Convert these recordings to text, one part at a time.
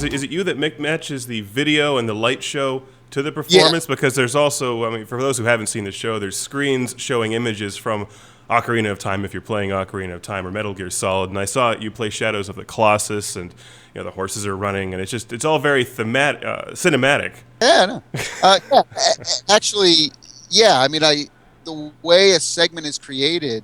is it you that matches the video and the light show to the performance? Yeah. Because there's also, I mean, for those who haven't seen the show, there's screens showing images from Ocarina of Time if you're playing Ocarina of Time or Metal Gear Solid. And I saw you play Shadows of the Colossus, and the horses are running, and it's all very cinematic. Yeah, no. Yeah, actually, yeah. I mean, the way a segment is created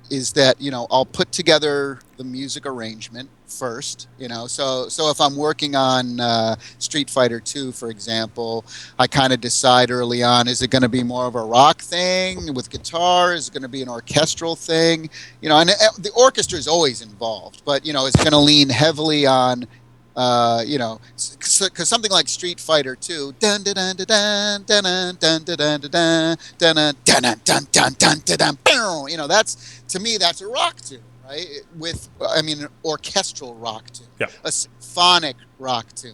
is that I'll put together the music arrangement first. So if I'm working on Street Fighter 2, for example, I kind of decide early on: is it going to be more of a rock thing with guitar? Is it going to be an orchestral thing? And the orchestra is always involved, but it's going to lean heavily on because something like Street Fighter 2, dun dun dun dun dun dun dun dun dun dun dun dun dun dun dun dun, that's, to me, that's a rock tune, right? An orchestral rock tune, Yeah. a symphonic rock tune,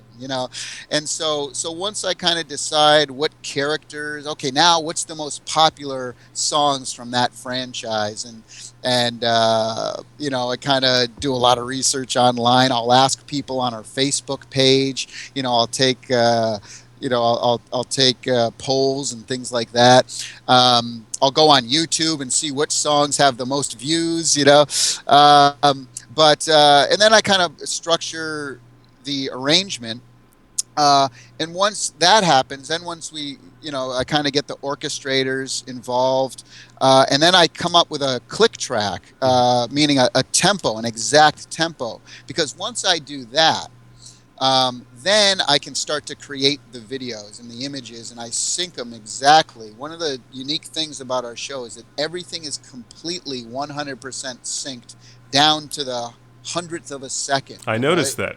and so once I kind of decide what characters, okay, now what's the most popular songs from that franchise, and I kind of do a lot of research online. I'll ask people on our Facebook page. I'll take I'll take polls and things like that. I'll go on YouTube and see which songs have the most views. And then I kind of structure the arrangement. And once that happens, then once I kind of get the orchestrators involved, and then I come up with a click track, meaning a tempo, an exact tempo. Because once I do that, then I can start to create the videos and the images, and I sync them exactly. One of the unique things about our show is that everything is completely 100% synced down to the hundredth of a second. I noticed that.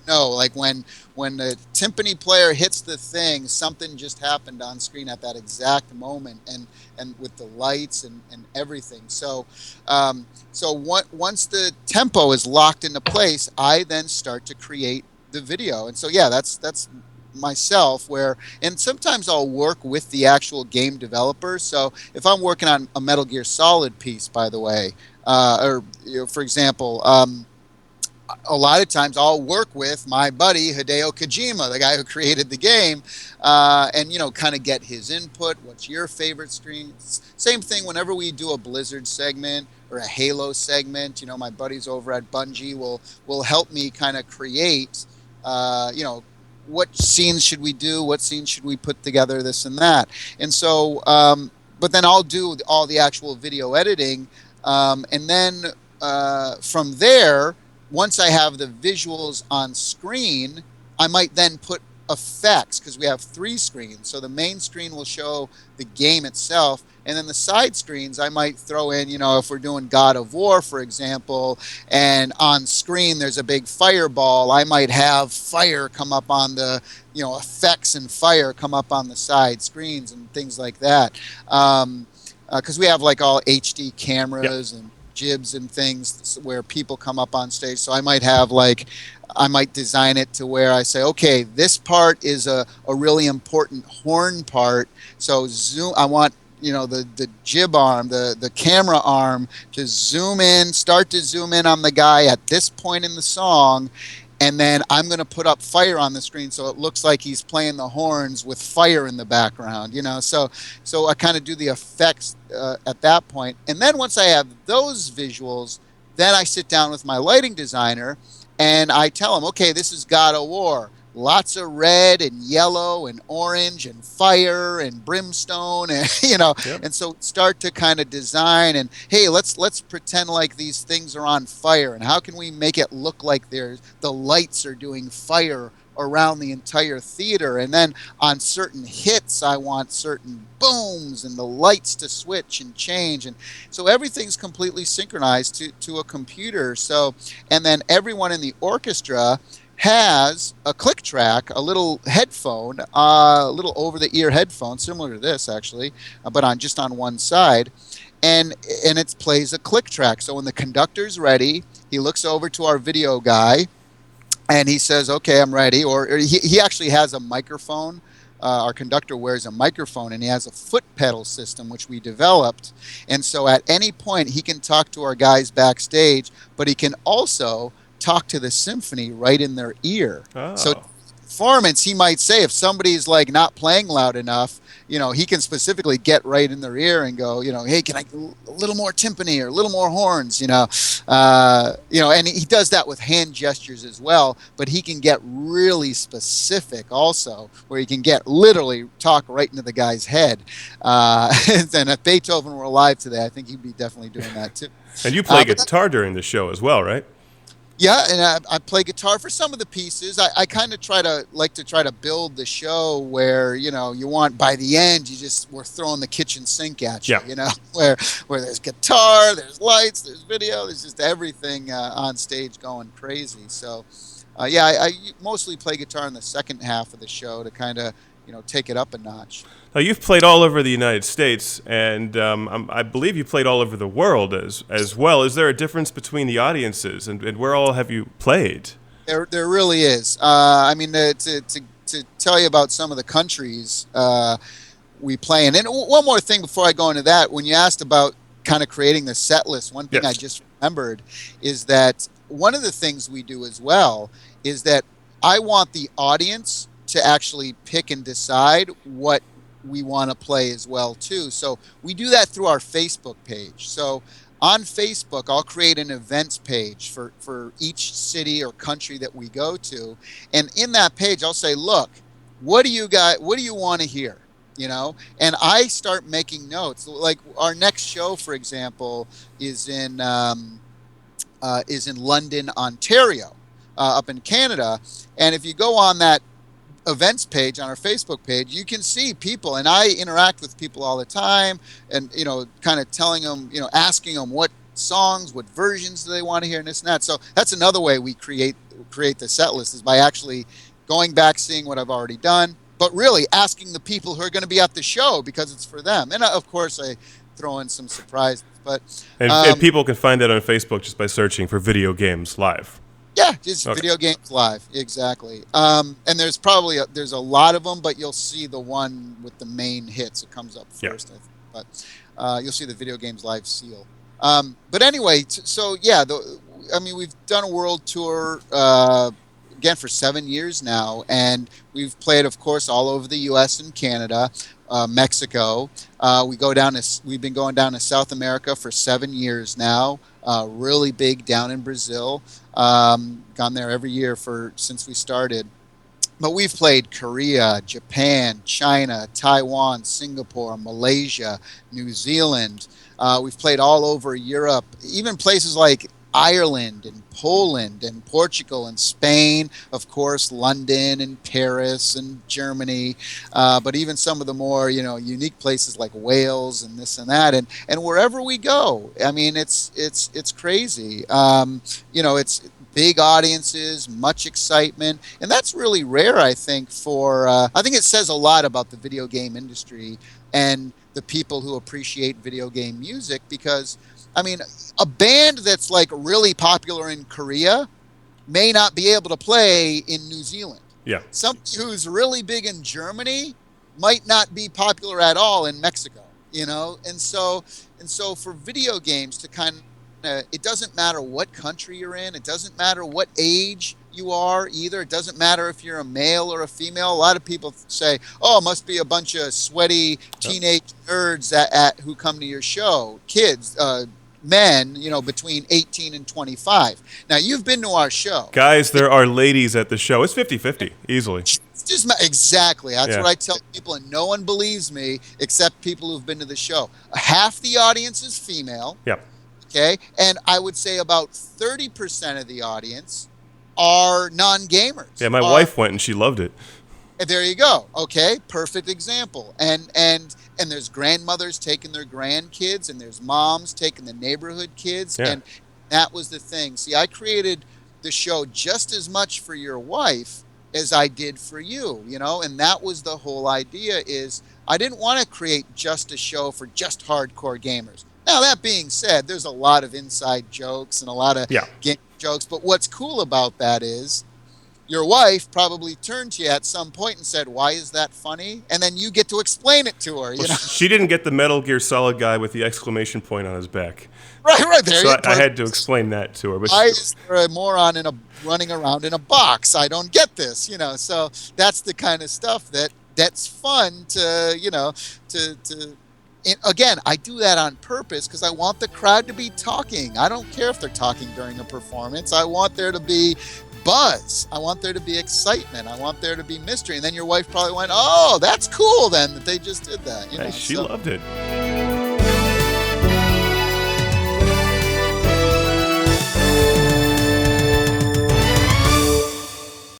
No, like when the timpani player hits the thing, something just happened on screen at that exact moment, and with the lights and everything. So once the tempo is locked into place, I then start to create the video. And so that's myself, and sometimes I'll work with the actual game developer. So if I'm working on a Metal Gear Solid piece, by the way, for example, a lot of times I'll work with my buddy Hideo Kojima, the guy who created the game, and kind of get his input. What's your favorite screen? Same thing whenever we do a Blizzard segment or a Halo segment. My buddies over at Bungie will help me kind of create. What scenes should we do? What scenes should we put together? This and that. And so, but then I'll do all the actual video editing, and then from there, once I have the visuals on screen, I might then put effects, because we have 3 screens. So the main screen will show the game itself, and then the side screens I might throw in, if we're doing God of War, for example, and on screen there's a big fireball, I might have fire come up on the, effects and fire come up on the side screens and things like that. Because we have like all HD cameras. Yep. And jibs and things where people come up on stage. So I might design it to where I say, okay, this part is a really important horn part. So I want, the jib arm, the camera arm to start to zoom in on the guy at this point in the song. And then I'm going to put up fire on the screen so it looks like he's playing the horns with fire in the background, So I kind of do the effects at that point. And then once I have those visuals, then I sit down with my lighting designer and I tell him, okay, this is God of War. Lots of red and yellow and orange and fire and brimstone, and Yep. And so start to kind of design, and hey, let's pretend like these things are on fire, and how can we make it look like the lights are doing fire around the entire theater. And then on certain hits, I want certain booms and the lights to switch and change. And so everything's completely synchronized to a computer. So, and then everyone in the orchestra has a click track, a little headphone, a little over-the-ear headphone, similar to this actually, but on one side, and it plays a click track. So when the conductor's ready, he looks over to our video guy, and he says, "Okay, I'm ready." Or he actually has a microphone. Our conductor wears a microphone, and he has a foot pedal system, which we developed. And so at any point, he can talk to our guys backstage, but he can also talk to the symphony right in their ear. So Oh. performance, he might say, if somebody's like not playing loud enough, he can specifically get right in their ear and go, hey, can I a little more timpani or a little more horns, and he does that with hand gestures as well, but he can get really specific also, where he can get literally talk right into the guy's head. And if Beethoven were alive today, I think he'd be definitely doing that too. And you play But guitar during the show as well, right? yeah, and I play guitar for some of the pieces. I kind of try to build the show where you want by the end we're throwing the kitchen sink at you, Yeah. where there's guitar, there's lights, there's video, there's just everything on stage going crazy. So yeah, I mostly play guitar in the second half of the show to kind of take it up a notch. Now, you've played all over the United States, and I believe you played all over the world as well. Is there a difference between the audiences, and where all have you played? There really is. I mean, to tell you about some of the countries we play in. And one more thing before I go into that, when you asked about kind of creating the set list, one thing Yes. I just remembered is that one of the things we do as well is that I want the audience to actually pick and decide what we want to play as well too. So we do that through our Facebook page. So on Facebook, I'll create an events page for each city or country that we go to. And in that page, I'll say, look, what do you want to hear? And I start making notes. Like our next show, for example, is in London, Ontario, up in Canada. And if you go on that events page on our Facebook page, you can see people, and I interact with people all the time, and kind of telling them, asking them what songs, what versions do they want to hear, and this and that. So that's another way we create the set list, is by actually going back, seeing what I've already done, but really asking the people who are going to be at the show, because it's for them. And of course I throw in some surprises, but And people can find that on Facebook just by searching for Video Games Live. yeah, just Okay. Video Games Live, exactly. And there's probably there's a lot of them, but you'll see the one with the main hits. It comes up first, I think. But you'll see the Video Games Live seal. But anyway, so yeah, we've done a world tour again for 7 years now, and we've played, of course, all over the U.S. and Canada, Mexico. We've been going down to South America for 7 years now. Really big down in Brazil. Gone there every year since we started. But we've played Korea, Japan, China, Taiwan, Singapore, Malaysia, New Zealand. We've played all over Europe, even places like Ireland and Poland and Portugal and Spain, of course, London and Paris and Germany, but even some of the more unique places like Wales and this and that, and wherever we go, I mean, it's crazy. It's big audiences, much excitement, and that's really rare, I think. I think it says a lot about the video game industry and the people who appreciate video game music, because I mean, a band that's like really popular in Korea may not be able to play in New Zealand. Yeah. Somebody who's really big in Germany might not be popular at all in Mexico, and so for video games to kind of, it doesn't matter what country you're in, it doesn't matter what age you are either, it doesn't matter if you're a male or a female. A lot of people say, oh, it must be a bunch of sweaty teenage nerds who come to your show, kids, men, between 18 and 25. Now, you've been to our show. Guys, there are ladies at the show. It's 50-50, easily. Exactly. That's Yeah. what I tell people, and no one believes me except people who've been to the show. Half the audience is female. Yeah. Okay. And I would say about 30% of the audience are non-gamers. Yeah, my wife went and she loved it. There you go. Okay, perfect example. And there's grandmothers taking their grandkids, and there's moms taking the neighborhood kids. Yeah. And that was the thing. See, I created the show just as much for your wife as I did for you, and that was the whole idea. Is I didn't want to create just a show for just hardcore gamers. Now, that being said, there's a lot of inside jokes and a lot of game jokes, but what's cool about that is your wife probably turned to you at some point and said, "Why is that funny?" And then you get to explain it to her. Well, she didn't get the Metal Gear Solid guy with the exclamation point on his back. Right there. So I had to explain that to her. But why is there a moron running around in a box? I don't get this. So that's the kind of stuff that's fun to again, I do that on purpose because I want the crowd to be talking. I don't care if they're talking during a performance. I want there to be buzz. I want there to be excitement. I want there to be mystery. And then your wife probably went, "Oh, that's cool then that they just did that." She loved it.